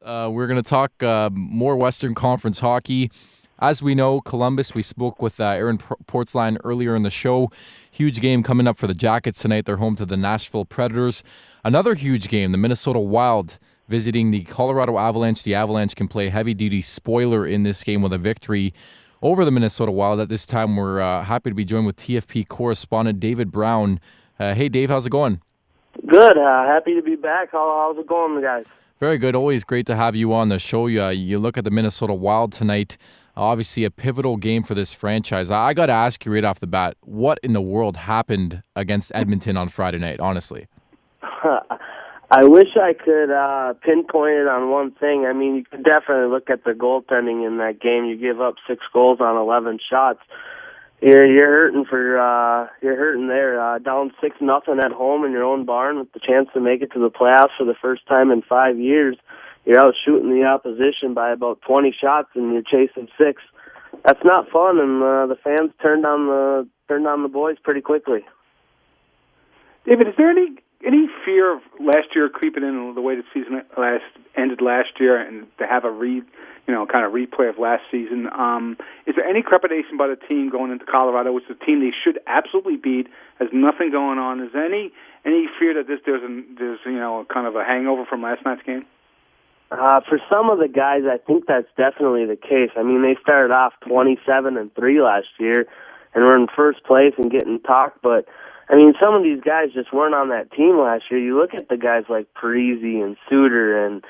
We're going to talk more Western Conference hockey. As we know, Columbus, we spoke with Aaron Portzline earlier in the show. Huge game coming up for the Jackets tonight. They're home to the Nashville Predators. Another huge game, the Minnesota Wild visiting the Colorado Avalanche. The Avalanche can play heavy-duty spoiler in this game with a victory over the Minnesota Wild. At this time, we're happy to be joined with TFP correspondent David Brown. Hey, Dave, how's it going? Good. Happy to be back. How's it going, guys? Very good. Always great to have you on the show. You look at the Minnesota Wild tonight. Obviously, a pivotal game for this franchise. I got to ask you right off the bat, what in the world happened against Edmonton on Friday night, honestly? I wish I could pinpoint it on one thing. I mean, you could definitely look at the goaltending in that game. You give up 6 goals on 11 shots. You're hurting there. Down 6-0 at home in your own barn with the chance to make it to the playoffs for the first time in 5 years. You're out shooting the opposition by about 20 shots and you're chasing 6. That's not fun, and the fans turned on the boys pretty quickly. David, is there any fear of last year creeping in the way the season ended last year, and to have a kind of replay of last season? Is there any trepidation by the team going into Colorado, which is a team they should absolutely beat, has nothing going on? Is there any fear that there's kind of a hangover from last night's game? For some of the guys, I think that's definitely the case. I mean, they started off 27-3 last year, and were in first place and getting talked. But I mean, some of these guys just weren't on that team last year. You look at the guys like Parise and Suter and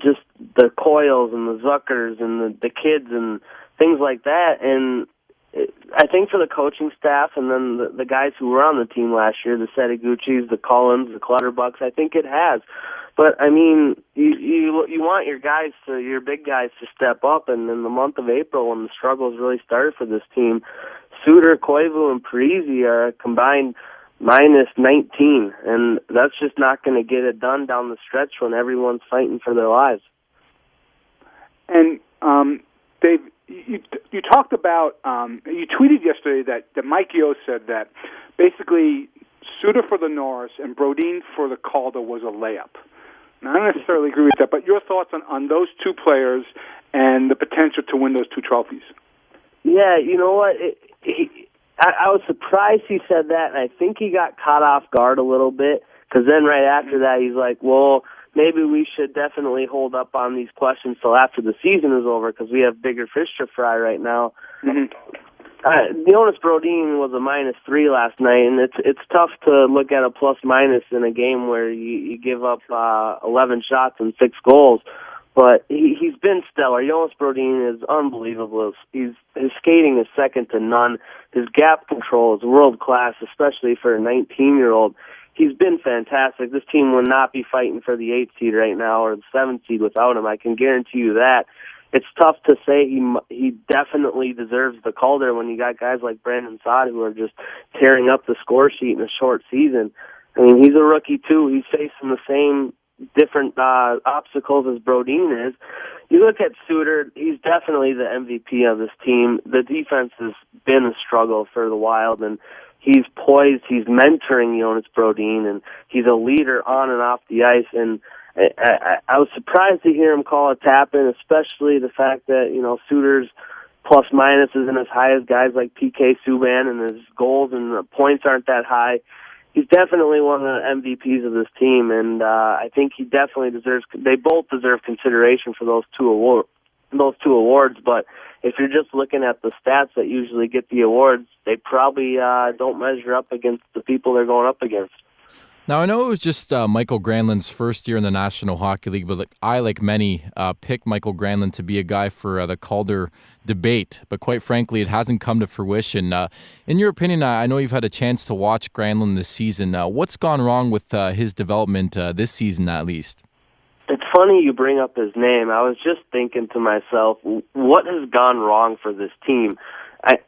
just the Coyles and the Zuckers and the kids and things like that. And I think for the coaching staff and then the guys who were on the team last year, the Setaguchis, the Cullens, the Clutterbucks, I think it has. But I mean, you want your big guys to step up, and in the month of April, when the struggles really started for this team, Suter, Koivu, and Parise are combined minus 19, and that's just not going to get it done down the stretch when everyone's fighting for their lives. And Dave, you talked about you tweeted yesterday that Mike Yeo said that basically Suter for the Norris and Brodin for the Calder was a layup. Now, I don't necessarily agree with that, but your thoughts on those two players and the potential to win those 2 trophies? Yeah, you know what? I was surprised he said that, and I think he got caught off guard a little bit, because then right after that he's like, well, maybe we should definitely hold up on these questions till after the season is over, because we have bigger fish to fry right now. Mm-hmm. Jonas Brodin was a -3 last night, and it's tough to look at a plus-minus in a game where you give up 11 shots and 6 goals. But he's been stellar. Jonas Brodin is unbelievable. His skating is second to none. His gap control is world-class, especially for a 19-year-old. He's been fantastic. This team would not be fighting for the 8th seed right now or the 7th seed without him. I can guarantee you that. It's tough to say he definitely deserves the Calder when you got guys like Brandon Saad who are just tearing up the score sheet in a short season. I mean, he's a rookie too. He's facing the same different obstacles as Brodin is. You look at Suter, he's definitely the MVP of this team. The defense has been a struggle for the Wild, and he's poised. He's mentoring Jonas Brodin, and he's a leader on and off the ice. And I was surprised to hear him call a tap-in, especially the fact that, Suter's plus-minus isn't as high as guys like PK Subban, and his goals and the points aren't that high. He's definitely one of the MVPs of this team, and I think he definitely deserves. They both deserve consideration for those two awards. But if you're just looking at the stats that usually get the awards, they probably don't measure up against the people they're going up against. Now, I know it was just Michael Granlund's first year in the National Hockey League, but I, like many, picked Michael Granlund to be a guy for the Calder debate. But quite frankly, it hasn't come to fruition. In your opinion, I know you've had a chance to watch Granlund this season. What's gone wrong with his development this season, at least? It's funny you bring up his name. I was just thinking to myself, what has gone wrong for this team?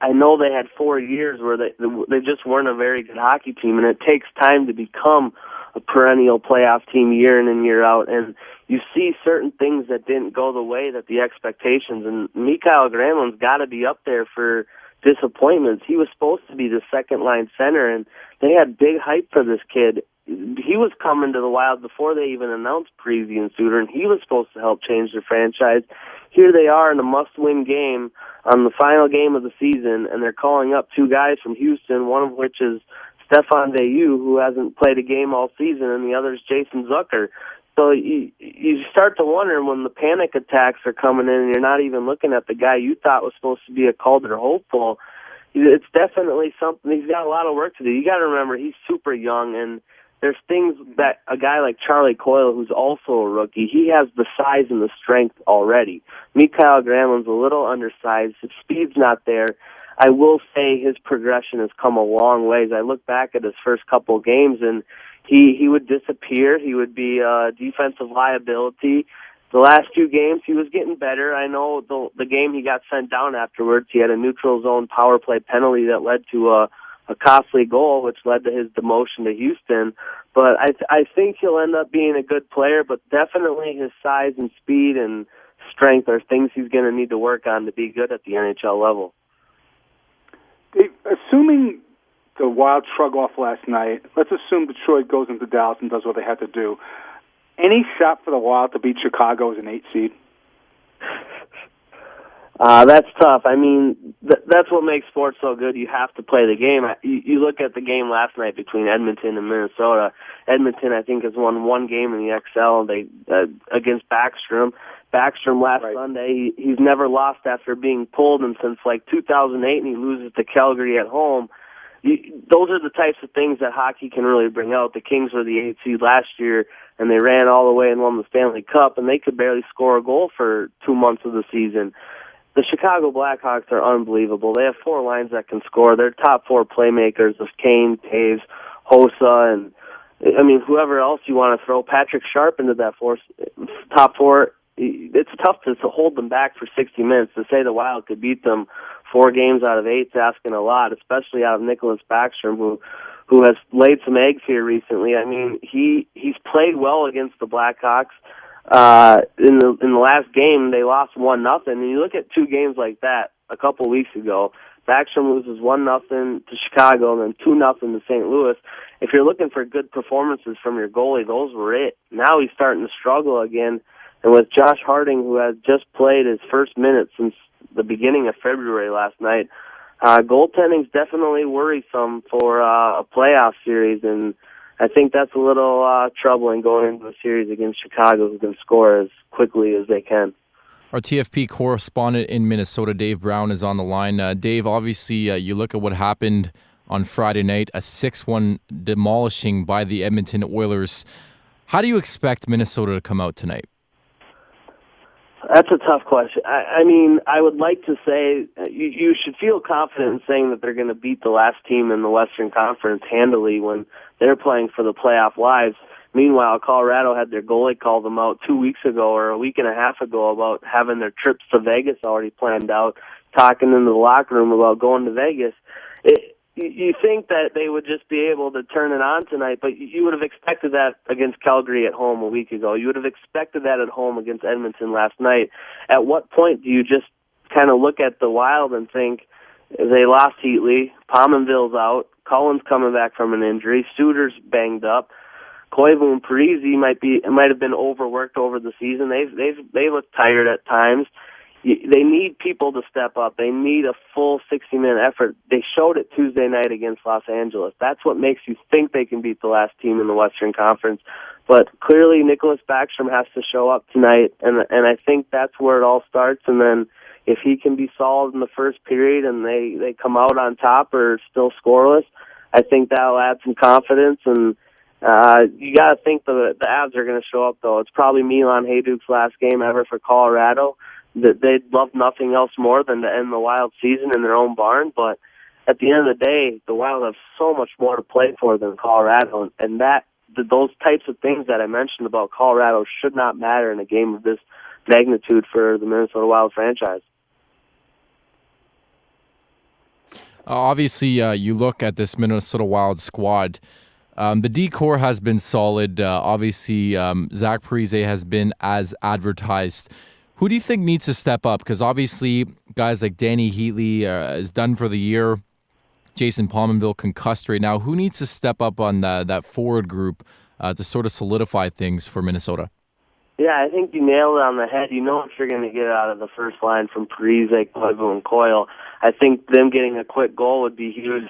I know they had 4 years where they just weren't a very good hockey team, and it takes time to become a perennial playoff team year in and year out. And you see certain things that didn't go the way that the expectations. And Mikael Granlund's got to be up there for disappointments. He was supposed to be the second-line center, and they had big hype for this kid. he was coming to the Wild before they even announced Parise and Suter, and he was supposed to help change their franchise. Here they are in a must-win game on the final game of the season, and they're calling up two guys from Houston, one of which is Stefan Veilleux, who hasn't played a game all season, and the other is Jason Zucker. So you start to wonder when the panic attacks are coming in and you're not even looking at the guy you thought was supposed to be a Calder hopeful. It's definitely something. He's got a lot of work to do. You got to remember, he's super young, and there's things that a guy like Charlie Coyle, who's also a rookie, he has the size and the strength already. Mikael Granlund's a little undersized. His speed's not there. I will say his progression has come a long ways. I look back at his first couple games, and he would disappear. He would be a defensive liability. The last few games, he was getting better. I know the game he got sent down afterwards, he had a neutral zone power play penalty that led to a costly goal, which led to his demotion to Houston. But I think he'll end up being a good player, but definitely his size and speed and strength are things he's going to need to work on to be good at the NHL level. Dave, assuming the Wild shrug off last night, let's assume Detroit goes into Dallas and does what they had to do. Any shot for the Wild to beat Chicago as an 8 seed? That's tough. I mean, that's what makes sports so good. You have to play the game. You look at the game last night between Edmonton and Minnesota. Edmonton, I think, has won one game in the XL against Backstrom. Backstrom last Sunday, he's never lost after being pulled and since like 2008, and he loses to Calgary at home. Those are the types of things that hockey can really bring out. The Kings were the 8 seed last year, and they ran all the way and won the Stanley Cup, and they could barely score a goal for 2 months of the season. The Chicago Blackhawks are unbelievable. They have 4 lines that can score. Their top 4 playmakers of Kane, Taves, Hossa, and I mean whoever else you want to throw. Patrick Sharp into that top 4. It's tough to hold them back for 60 minutes. To say the Wild could beat them 4 games out of 8 is asking a lot, especially out of Nicholas Backstrom, who has laid some eggs here recently. I mean, he's played well against the Blackhawks. In the last game, they lost 1-0, and you look at 2 games like that a couple weeks ago. Backstrom loses 1-0 to Chicago and then 2-0 to St. Louis. If you're looking for good performances from your goalie, those were it. Now he's starting to struggle again. And with Josh Harding, who has just played his first minute since the beginning of February last night, goaltending's definitely worrisome for a playoff series, and I think that's a little troubling going into a series against Chicago, who can score as quickly as they can. Our TFP correspondent in Minnesota, Dave Brown, is on the line. Dave, obviously, you look at what happened on Friday night, a 6-1 demolishing by the Edmonton Oilers. How do you expect Minnesota to come out tonight? That's a tough question. I mean, I would like to say you should feel confident in saying that they're going to beat the last team in the Western Conference handily when they're playing for the playoff lives. Meanwhile, Colorado had their goalie call them out 2 weeks ago or a week and a half ago about having their trips to Vegas already planned out, talking in the locker room about going to Vegas. You think that they would just be able to turn it on tonight, but you would have expected that against Calgary at home a week ago. You would have expected that at home against Edmonton last night. At what point do you just kind of look at the Wild and think they lost Heatley, Pominville's out, Cullen's coming back from an injury, Suter's banged up, Koivu and Parise might have been overworked over the season. They look tired at times. They need people to step up. They need a full 60-minute effort. They showed it Tuesday night against Los Angeles. That's what makes you think they can beat the last team in the Western Conference. But clearly, Nicholas Backstrom has to show up tonight, and I think that's where it all starts. And then if he can be solid in the first period and they come out on top or still scoreless, I think that'll add some confidence. And you got to think the Avs are going to show up, though. It's probably Milan Hajduk's last game ever for Colorado. That they'd love nothing else more than to end the Wild season in their own barn, but at the end of the day, the Wild have so much more to play for than Colorado, and those types of things that I mentioned about Colorado should not matter in a game of this magnitude for the Minnesota Wild franchise. Obviously, you look at this Minnesota Wild squad. The D-core has been solid. Obviously, Zach Parise has been as advertised. Who do you think needs to step up? Because obviously, guys like Danny Heatley is done for the year. Jason Pominville concussed right now. Who needs to step up on that forward group to sort of solidify things for Minnesota? Yeah, I think you nailed it on the head. You know what you're going to get out of the first line from Parise, Koivu, and Coyle. I think them getting a quick goal would be huge.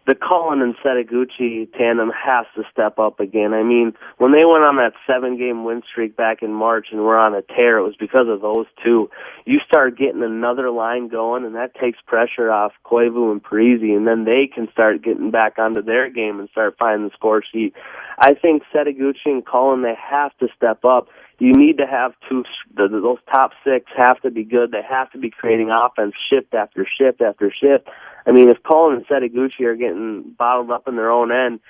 The Cullen and Setaguchi tandem has to step up again. I mean, when they went on that 7-game win streak back in March and were on a tear, it was because of those two. You start getting another line going, and that takes pressure off Koivu and Parise, and then they can start getting back onto their game and start finding the score sheet. I think Setaguchi and Cullen, they have to step up. You need to have those top six have to be good. They have to be creating offense shift after shift after shift. I mean, if Cullen and Setaguchi are getting bottled up in their own end,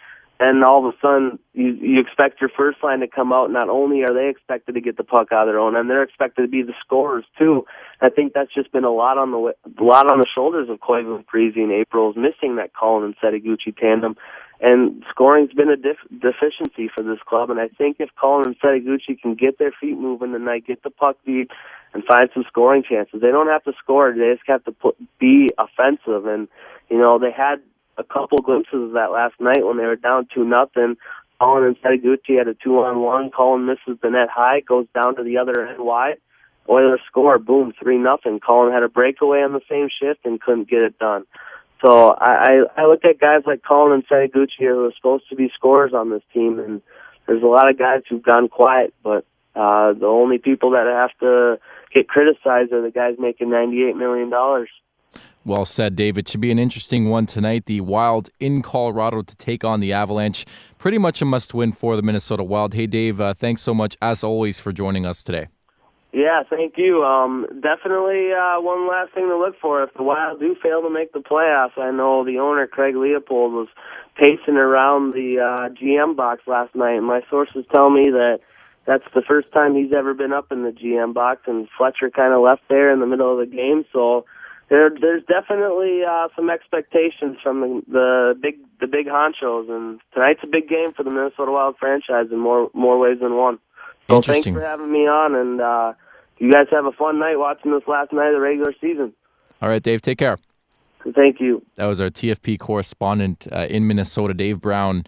and all of a sudden you expect your first line to come out, not only are they expected to get the puck out of their own end, they're expected to be the scorers too. I think that's just been a lot on the shoulders of Koivu and Parise in April, is missing that Cullen and Setaguchi tandem. And scoring's been a deficiency for this club, and I think if Cullen and Setaguchi can get their feet moving tonight, get the puck deep, and find some scoring chances. They don't have to score; they just have to be offensive. And they had a couple glimpses of that last night when they were down 2-0. Cullen and Setaguchi had a 2-on-1. Cullen misses the net high, goes down to the other end wide. Oilers score, boom, 3-0. Cullen had a breakaway on the same shift and couldn't get it done. So I look at guys like Cullen and Setaguchi who are supposed to be scorers on this team, and there's a lot of guys who've gone quiet, but the only people that have to get criticized are the guys making $98 million. Well said, Dave. It should be an interesting one tonight. The Wild in Colorado to take on the Avalanche. Pretty much a must-win for the Minnesota Wild. Hey, Dave, thanks so much, as always, for joining us today. Yeah, thank you. Definitely one last thing to look for. If the Wild do fail to make the playoffs, I know the owner, Craig Leopold, was pacing around the GM box last night, and my sources tell me that that's the first time he's ever been up in the GM box, and Fletcher kind of left there in the middle of the game, so there's definitely some expectations from the big honchos, and tonight's a big game for the Minnesota Wild franchise in more ways than one. So thanks for having me on, and you guys have a fun night watching this last night of the regular season. All right, Dave, take care. Thank you. That was our TFP correspondent in Minnesota, Dave Brown.